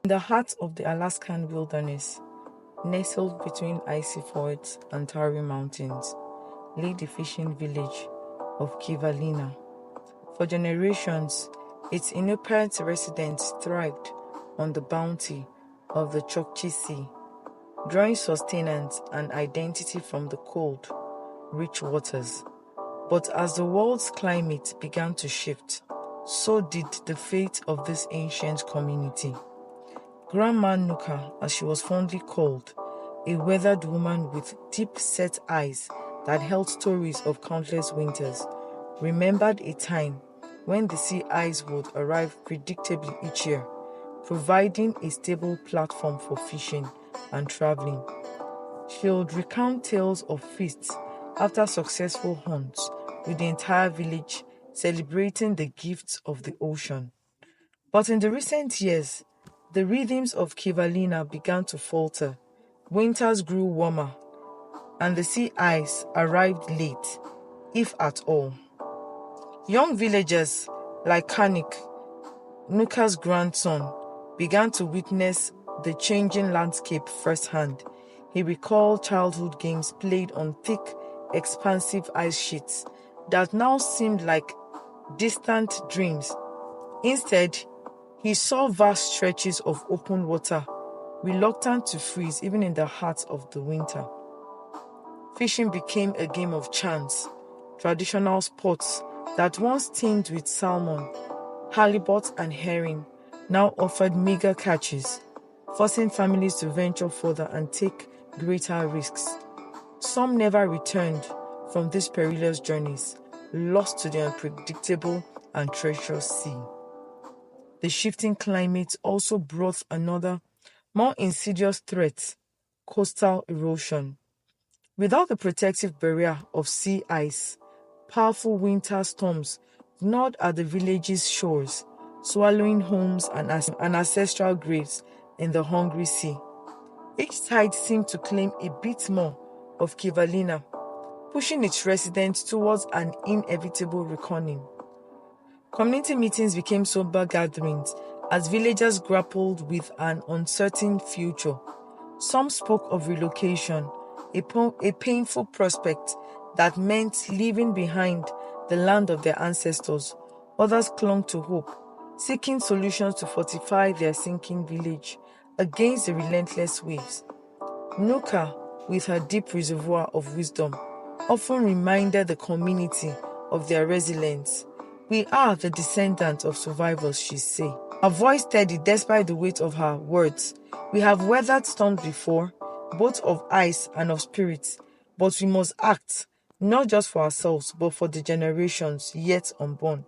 In the heart of the Alaskan wilderness, nestled between icy forests and towering mountains, lay the fishing village of Kivalina. For generations, its inoperative residents thrived on the bounty of the Chukchi Sea, drawing sustenance and identity from the cold, rich waters. But as the world's climate began to shift, so did the fate of this ancient community. Grandma Nuka, as she was fondly called, a weathered woman with deep-set eyes that held stories of countless winters, remembered a time when the sea ice would arrive predictably each year, providing a stable platform for fishing and traveling. She would recount tales of feasts after successful hunts, with the entire village celebrating the gifts of the ocean. But in the recent years, the rhythms of Kivalina began to falter. Winters grew warmer, and the sea ice arrived late, if at all. Young villagers like Kanik, Nuka's grandson, began to witness the changing landscape firsthand. He recalled childhood games played on thick, expansive ice sheets that now seemed like distant dreams. Instead, he saw vast stretches of open water, reluctant to freeze even in the heart of the winter. Fishing became a game of chance. Traditional sports that once teemed with salmon, halibut, and herring now offered meager catches, forcing families to venture further and take greater risks. Some never returned from these perilous journeys, lost to the unpredictable and treacherous sea. The shifting climate also brought another, more insidious threat: coastal erosion. Without the protective barrier of sea ice, powerful winter storms gnawed at the village's shores, swallowing homes and ancestral graves in the hungry sea. Each tide seemed to claim a bit more of Kivalina, pushing its residents towards an inevitable reckoning. Community meetings became somber gatherings as villagers grappled with an uncertain future. Some spoke of relocation, a painful prospect that meant leaving behind the land of their ancestors. Others clung to hope, seeking solutions to fortify their sinking village against the relentless waves. Nuka, with her deep reservoir of wisdom, often reminded the community of their resilience. "We are the descendants of survivors," she said. Her voice steady despite the weight of her words. "We have weathered storms before, both of ice and of spirits, but we must act, not just for ourselves, but for the generations yet unborn."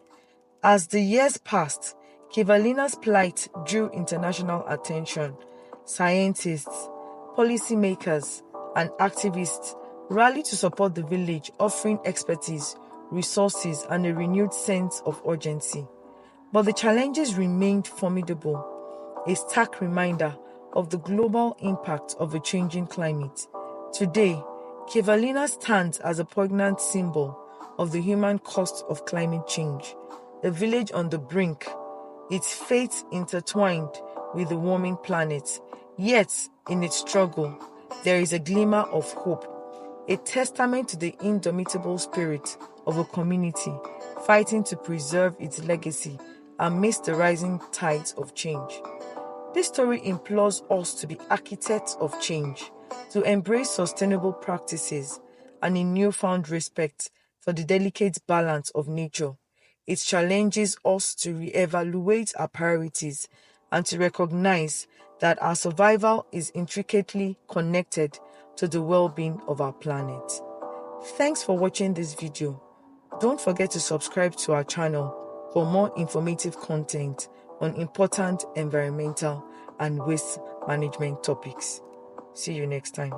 As the years passed, Kivalina's plight drew international attention. Scientists, policymakers, and activists rallied to support the village, offering expertise, resources, and a renewed sense of urgency. But the challenges remained formidable, a stark reminder of the global impact of a changing climate. Today, Kivalina stands as a poignant symbol of the human cost of climate change, a village on the brink, its fate intertwined with the warming planet. Yet, in its struggle, there is a glimmer of hope, a testament to the indomitable spirit of a community fighting to preserve its legacy amidst the rising tides of change. This story implores us to be architects of change, to embrace sustainable practices and a newfound respect for the delicate balance of nature. It challenges us to reevaluate our priorities and to recognize that our survival is intricately connected to the well-being of our planet. Thanks for watching this video. Don't forget to subscribe to our channel for more informative content on important environmental and waste management topics. See you next time.